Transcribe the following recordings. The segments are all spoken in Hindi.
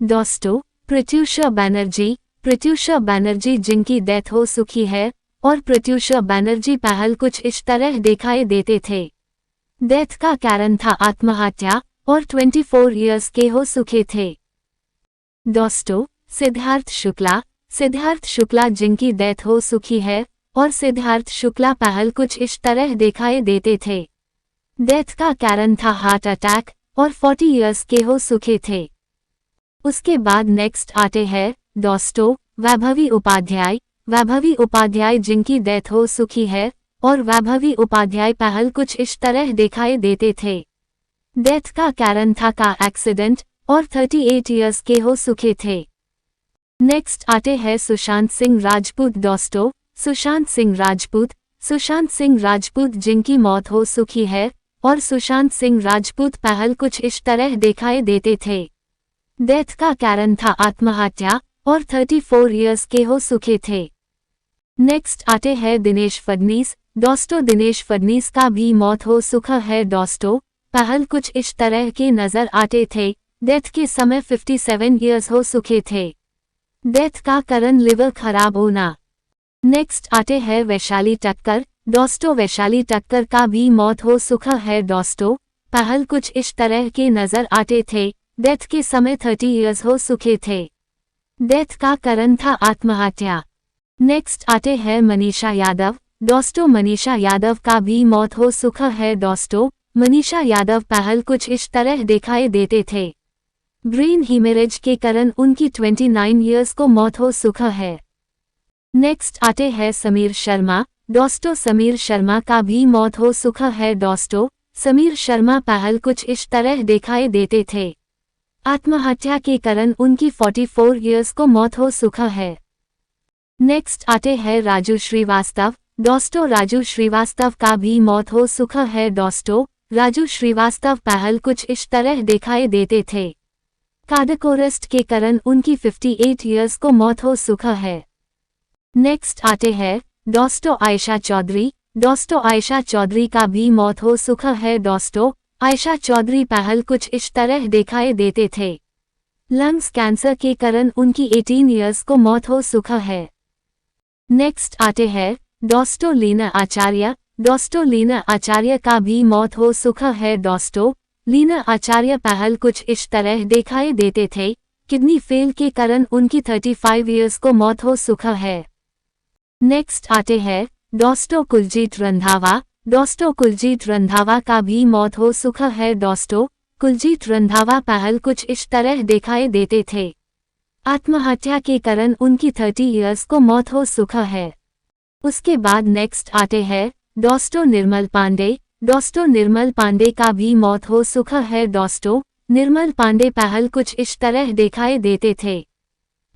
दोस्तों, प्रत्यूषा बैनर्जी जिनकी डेथ हो चुकी है, और प्रत्यूषा बैनर्जी पहल कुछ इस तरह दिखाई देते थे। डेथ का कारण था आत्महत्या और 24 इयर्स के हो चुके थे। दोस्तों, सिद्धार्थ शुक्ला जिनकी डेथ हो चुकी है, और सिद्धार्थ शुक्ला पहल कुछ इस तरह दिखाई देते थे। डेथ का कारण था हार्ट अटैक और 40 इयर्स के हो चुके थे। उसके बाद नेक्स्ट आते हैं दोस्तों वैभवी उपाध्याय जिनकी डेथ हो चुकी है, और वैभवी उपाध्याय पहल कुछ इस तरह दिखाई देते थे। डेथ का कारण था कार एक्सीडेंट और 38 इयर्स के हो चुके थे। नेक्स्ट आते हैं सुशांत सिंह राजपूत। दोस्तों, सुशांत सिंह राजपूत जिनकी मौत हो चुकी है, और सुशांत सिंह राजपूत पहल कुछ इस तरह दिखाई देते थे। डेथ का कारण था आत्महत्या और 34 इयर्स के हो चुके थे। नेक्स्ट आते हैं दिनेश फडणीस। दोस्तों, दिनेश फडणीस का भी मौत हो चुका है। दोस्तों, पहल कुछ इस तरह के नजर आते थे। डेथ के समय 57 इयर्स हो चुके थे। डेथ का कारण लिवर खराब होना। नेक्स्ट आते हैं वैशाली ठक्कर। दोस्तों, वैशाली ठक्कर का भी मौत हो चुका है। दोस्तों, पहल कुछ इस तरह के नजर आते थे। डेथ के समय 30 इयर्स हो चुके थे। डेथ का कारण था आत्महत्या। नेक्स्ट आते हैं मनीषा यादव। दोस्तों, मनीषा यादव का भी मौत हो चुका है। दोस्तों, मनीषा यादव पहल कुछ इस तरह दिखाई देते थे। ब्रेन हीमरेज के कारण उनकी 29 इयर्स को मौत हो चुका है। नेक्स्ट आते हैं समीर शर्मा। दोस्तों, समीर शर्मा का भी मौत हो चुका है। दोस्तों, समीर शर्मा पहल कुछ इस तरह दिखाई देते थे। आत्महत्या के कारण उनकी 44 इयर्स को मौत हो चुका है। नेक्स्ट आते हैं राजू श्रीवास्तव। दोस्तों, राजू श्रीवास्तव का भी मौत हो चुका है। दोस्तों, राजू श्रीवास्तव पहल कुछ इस तरह दिखाई देते थे। कार्डियक अरेस्ट के कारण उनकी 58 इयर्स को मौत हो चुका है। नेक्स्ट आते हैं दोस्तों आयशा चौधरी। दोस्तों, आयशा चौधरी का भी मौत हो चुका है। दोस्तों, आयशा चौधरी पहल कुछ इस तरह दिखाई देते थे। लंग्स कैंसर के कारण उनकी 18 इयर्स को मौत हो चुका है। नेक्स्ट आते हैं दोस्तों लीना आचार्य। दोस्तों, लीना आचार्य का भी मौत हो चुका है। दोस्तों, लीना आचार्य पहल कुछ इस तरह दिखाई देते थे। किडनी फेल के कारण उनकी 35 इयर्स को मौत हो चुका है। नेक्स्ट आते हैं दोस्तों कुलजीत रंधावा। दोस्तों, कुलजीत रंधावा का भी मौत हो चुका है। दोस्तों, कुलजीत रंधावा पहल कुछ इस तरह दिखाई देते थे। आत्महत्या के कारण उनकी 30 इयर्स को मौत हो चुका है। उसके बाद नेक्स्ट आते हैं दोस्तों निर्मल पांडे। दोस्तों, निर्मल पांडे का भी मौत हो चुका है। दोस्तों, निर्मल पांडे पहल कुछ इस तरह दिखाई देते थे।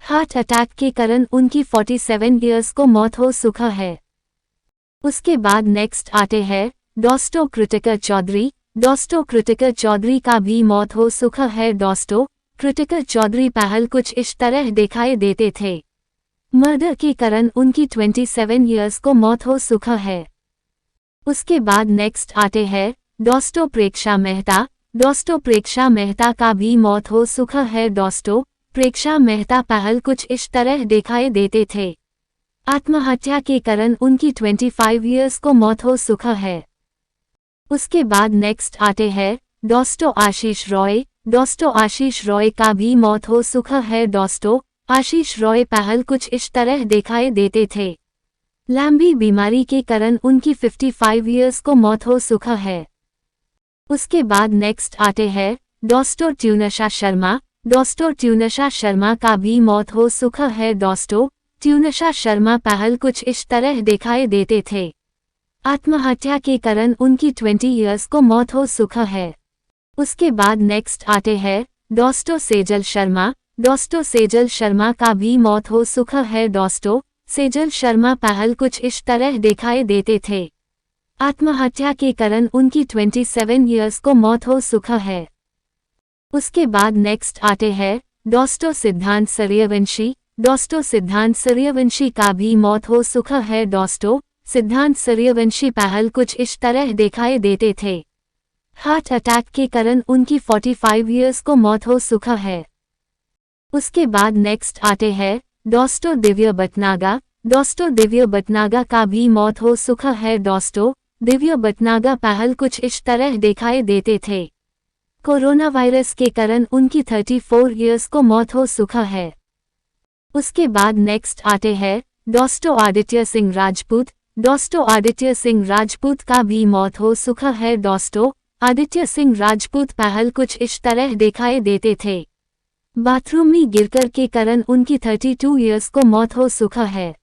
हार्ट अटैक के कारण उनकी 47 इयर्स को मौत हो चुका है। उसके बाद नेक्स्ट आते हैं दोस्तों कृतिका चौधरी। दोस्तों, कृतिका चौधरी का भी मौत हो चुका है। दोस्तों, कृतिका चौधरी पहल कुछ इस तरह दिखाई देते थे। मर्डर के कारण उनकी 27 इयर्स को मौत हो चुका है। उसके बाद नेक्स्ट आते हैं दोस्तों प्रेक्षा मेहता। दोस्तों, प्रेक्षा मेहता का भी मौत हो चुका है। दोस्तों, प्रेक्षा मेहता पहल कुछ इस तरह दिखाई देते थे। आत्महत्या के कारण उनकी 25 इयर्स को मौत हो चुका है। उसके बाद नेक्स्ट आते हैं दोस्तों आशीष रॉय। दोस्तों, आशीष रॉय का भी मौत हो चुका है। दोस्तों, आशीष रॉय पहल कुछ इस तरह दिखाई देते थे। लंबी बीमारी के कारण उनकी 55 इयर्स को मौत हो चुका है। उसके बाद नेक्स्ट आते हैं दोस्तों ट्यूनशा शर्मा। दोस्तों, ट्यूनशा शर्मा का भी मौत हो चुका है। दोस्तों, ट्यूनशा शर्मा पहल कुछ इस तरह दिखाई देते थे। आत्महत्या के कारण उनकी 20 इयर्स को मौत हो चुका है। उसके बाद नेक्स्ट आते हैं दोस्तों सेजल शर्मा। दोस्तों, सेजल शर्मा का भी मौत हो चुका है। दोस्तों, सेजल शर्मा पहल कुछ इस तरह दिखाई देते थे। आत्महत्या के कारण उनकी 27 इयर्स को मौत हो चुका है। उसके बाद नेक्स्ट आते हैं दोस्तों सिद्धांत सूर्यवंशी। दोस्तों, सिद्धांत सूर्यवंशी का भी मौत हो चुका है। दोस्तों, सिद्धांत सूर्यवंशी पहल कुछ इस तरह दिखाई देते थे। हार्ट अटैक के कारण उनकी 45 इयर्स को मौत हो चुका है। उसके बाद नेक्स्ट आते हैं डॉस्टो दिव्य भटनागर। डॉस्टो दिव्य भटनागर का भी मौत हो सुखा है। डॉस्टो दिव्य भटनागर पहल कुछ इस तरह दिखाई देते थे। कोरोना वायरस के कारण उनकी 34 इयर्स को मौत हो सुखा है। उसके बाद नेक्स्ट आते हैं डॉस्टो आदित्य सिंह राजपूत। डॉस्टो आदित्य सिंह राजपूत का भी मौत हो सुखा है। डॉस्टो आदित्य सिंह राजपूत पहल कुछ इस तरह दिखाई देते थे। बाथरूम में गिरकर के कारण उनकी 32 इयर्स को मौत हो सुखा है।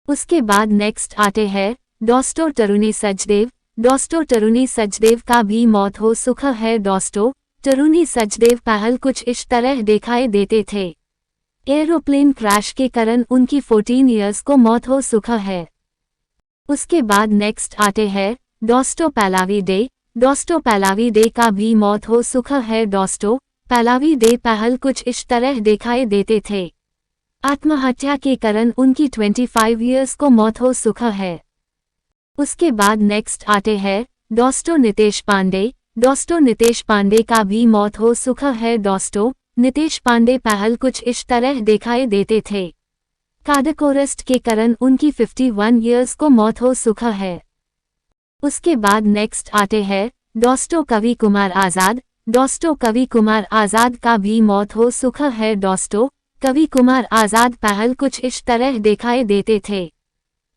उसके बाद नेक्स्ट आते हैं डॉस्टो तरुणी सचदेव। डॉस्टो तरुणी सचदेव का भी मौत हो सुखा है। डॉस्टो तरुणी सचदेव पहल कुछ इस तरह दिखाई देते थे। एरोप्लेन क्रैश के कारण उनकी 14 इयर्स को मौत हो सुखा है। उसके बाद नेक्स्ट आते हैं डॉस्टो पैलावी डे। डॉस्टो पैलावी डे का भी मौत हो सुखा है। डॉस्टो पैलावी डे पहल कुछ इस तरह दिखाई देते थे। आत्महत्या के कारण उनकी 25 इयर्स को मौत हो सुखा है। उसके बाद नेक्स्ट आते हैं डॉस्टो नितेश पांडे। डॉस्टो नितेश पांडे का भी मौत हो सुखा है। डॉस्टो नितेश पांडे पहल कुछ इस तरह दिखाई देते थे। कार्डियक अरेस्ट के कारण उनकी 51 इयर्स को मौत हो सुखा है। उसके बाद नेक्स्ट आते हैं डॉस्टो कवि कुमार आजाद। डॉस्टो कवि कुमार आजाद का भी मौत हो सुखा है। डॉस्टो कवि कुमार आजाद पहल कुछ इस तरह दिखाई देते थे।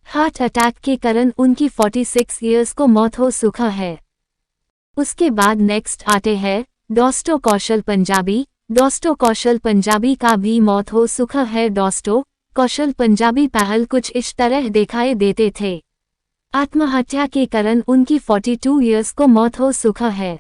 हार्ट अटैक के कारण उनकी 46 इयर्स को मौत हो सुखा है। उसके बाद नेक्स्ट आते हैं डॉस्टो कौशल पंजाबी। डॉस्टो कौशल पंजाबी का भी मौत हो सुखा है। डॉस्टो कौशल पंजाबी पहल कुछ इस तरह दिखाई देते थे। आत्महत्या के कारण उनकी 42 इयर्स को मौत हो सुखा है।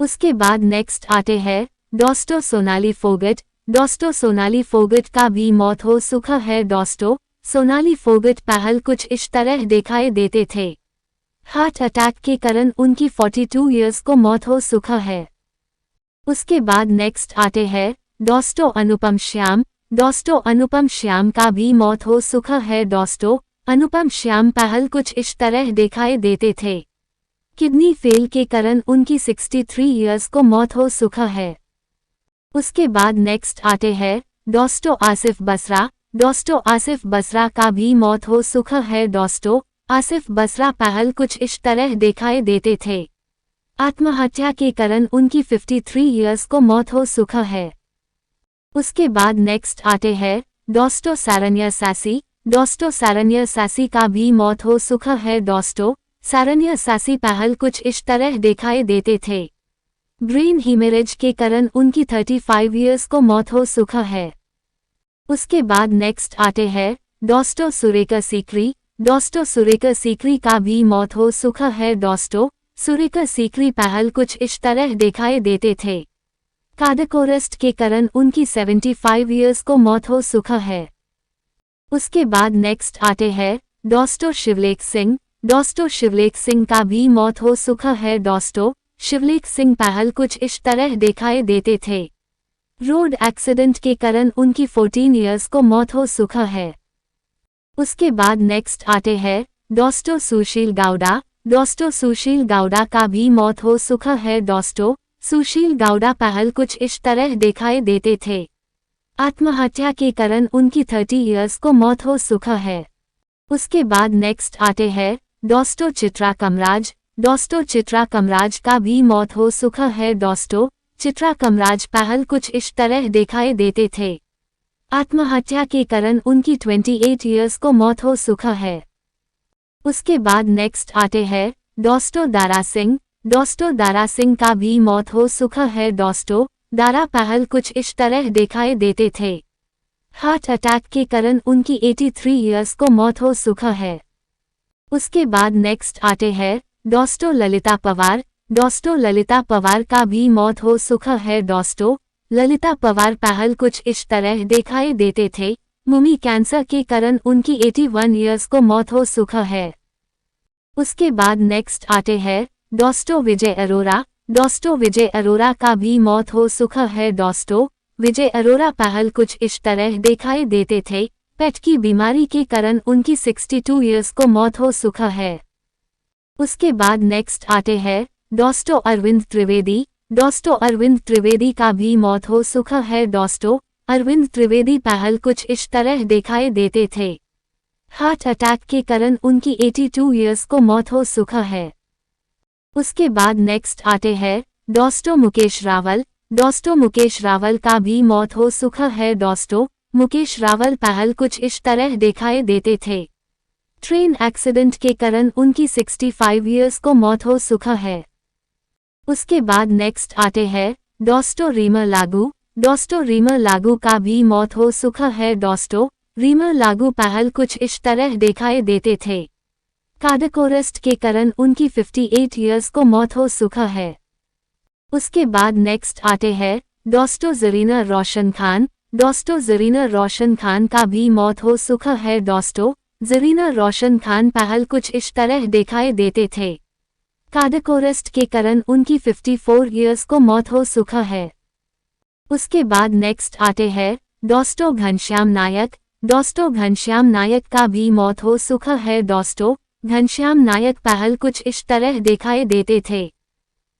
उसके बाद नेक्स्ट आते हैं डॉस्टो सोनाली फोगट। डॉस्टो सोनाली फोगट का भी मौत हो सुखा है। डॉस्टो सोनाली फोगट पहल कुछ इस तरह दिखाई देते थे। हार्ट अटैक के कारण उनकी 42 इयर्स को मौत हो सुखा है। उसके बाद नेक्स्ट आते हैं डॉस्टो अनुपम श्याम। डॉस्टो अनुपम श्याम का भी मौत हो सुखा है। डॉस्टो अनुपम श्याम पहल कुछ इस तरह दिखाई देते थे। किडनी फेल के कारण उनकी 63 इयर्स को मौत हो सुखा है। उसके बाद नेक्स्ट आते हैं डॉस्टो आसिफ बसरा। डॉस्टो आसिफ बसरा का भी मौत हो सुखा है। डॉस्टो आसिफ बसरा पहल कुछ इस तरह दिखाई देते थे। आत्महत्या के कारण उनकी 53 इयर्स को मौत हो सुखा है। उसके बाद नेक्स्ट आते हैं डॉस्टो सारन्या सासी। डॉस्टो सारन्या सासी का भी मौत हो सुखा है। डॉस्टो सारन्या सासी पहल कुछ इस तरह दिखाई देते थे। ब्रेन हीमेरेज के कारण उनकी 35 इयर्स को मौत हो सुखा है। उसके बाद नेक्स्ट आते हैं डॉस्टो सुरेका सीकरी। डॉस्टो सुरेका सीकरी का भी मौत हो सुखा है। डॉस्टो सुरेका सीकरी पहल कुछ इस तरह दिखाई देते थे। कार्डियक अरेस्ट के कारण उनकी 75 इयर्स को मौत हो सुखा है। उसके बाद नेक्स्ट आते हैं डॉस्टो शिवलेख सिंह। डॉस्टो शिवलेख सिंह का भी मौत हो सुखा है। डॉस्टो शिवलेख सिंह पहल कुछ इस तरह दिखाई देते थे। रोड एक्सीडेंट के कारण उनकी 14 इयर्स को मौत हो सुखा है। उसके बाद नेक्स्ट आते हैं डॉस्टो सुशील गौड़ा। डॉस्टो सुशील गौड़ा का भी मौत हो सुखा है। डॉस्टो सुशील गौड़ा पहल कुछ इस तरह दिखाई देते थे। आत्महत्या के कारण उनकी 30 इयर्स को मौत हो सुखा है। उसके बाद नेक्स्ट आते हैं डॉस्टो चित्रा कमराज। डॉस्टो चित्रा कमराज का भी मौत हो सुखा है। डॉस्टो चित्रा कमराज पहल कुछ इस तरह दिखाई देते थे। आत्महत्या के कारण उनकी 28 इयर्स को मौत हो सुखा है। उसके बाद नेक्स्ट आते हैं डॉस्टो दारा सिंह। डॉस्टो दारा सिंह का भी मौत हो सुखा है। डॉस्टो दारा पहल कुछ इस तरह दिखाई देते थे। हार्ट अटैक के कारण उनकी 83 इयर्स को मौत हो सुखा है। उसके बाद नेक्स्ट आते हैं डॉस्टो ललिता पवार। डॉस्टो ललिता पवार का भी मौत हो सुखा है। डॉस्टो ललिता पवार पहल कुछ इस तरह दिखाई देते थे। मुमी कैंसर के कारण उनकी 81 इयर्स को मौत हो सुखा है। उसके बाद नेक्स्ट आते हैं डॉस्टो विजय अरोरा। डॉस्टो विजय अरोरा का भी मौत हो सुखा है। डॉस्टो विजय अरोरा पहल कुछ इस तरह दिखाई देते थे। पेट की बीमारी के कारण उनकी 62 इयर्स को मौत हो सुखा है। उसके बाद नेक्स्ट आते हैं डॉस्टो अरविंद त्रिवेदी। डॉस्टो अरविंद त्रिवेदी का भी मौत हो सुख है। डॉस्टो अरविंद त्रिवेदी पहल कुछ इस तरह दिखाई देते थे। हार्ट अटैक के कारण उनकी 82 ईयर्स को मौत हो सुख है। उसके बाद नेक्स्ट आते हैं डॉस्टो मुकेश रावल। डॉस्टो मुकेश रावल का भी मौत हो सुख है। डॉस्टो मुकेश रावल पहल कुछ इस तरह दिखाई देते थे। ट्रेन एक्सीडेंट के कारण उनकी 65 ईयर्स को मौत हो सुख है। उसके बाद नेक्स्ट आते हैं डॉस्टो रीमर लागू। डॉस्टो रीमर लागू का भी मौत हो सुख है। डॉस्टो रीमर लागू पहल कुछ इस तरह दिखाई देते थे। कार्डियक अरेस्ट के कारण उनकी 58 ईयर्स को मौत हो सुख है। उसके बाद नेक्स्ट आते हैं डॉस्टो जरीना रोशन खान। डॉस्टो जरीना रोशन खान का भी मौत हो सुख है। डॉस्टो जरीना रोशन खान पहल कुछ इस तरह दिखाई देते थे। कार्डियक अरेस्ट के कारण उनकी 54 ईयर्स को मौत हो सुख है। उसके बाद नेक्स्ट आते हैं डॉस्टो घनश्याम नायक। डॉस्टो घनश्याम नायक का भी मौत हो सुख है। डॉस्टो घनश्याम नायक पहल कुछ इस तरह दिखाई देते थे।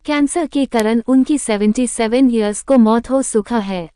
कैंसर के कारण उनकी 77 ईयर्स को मौत हो सुख है।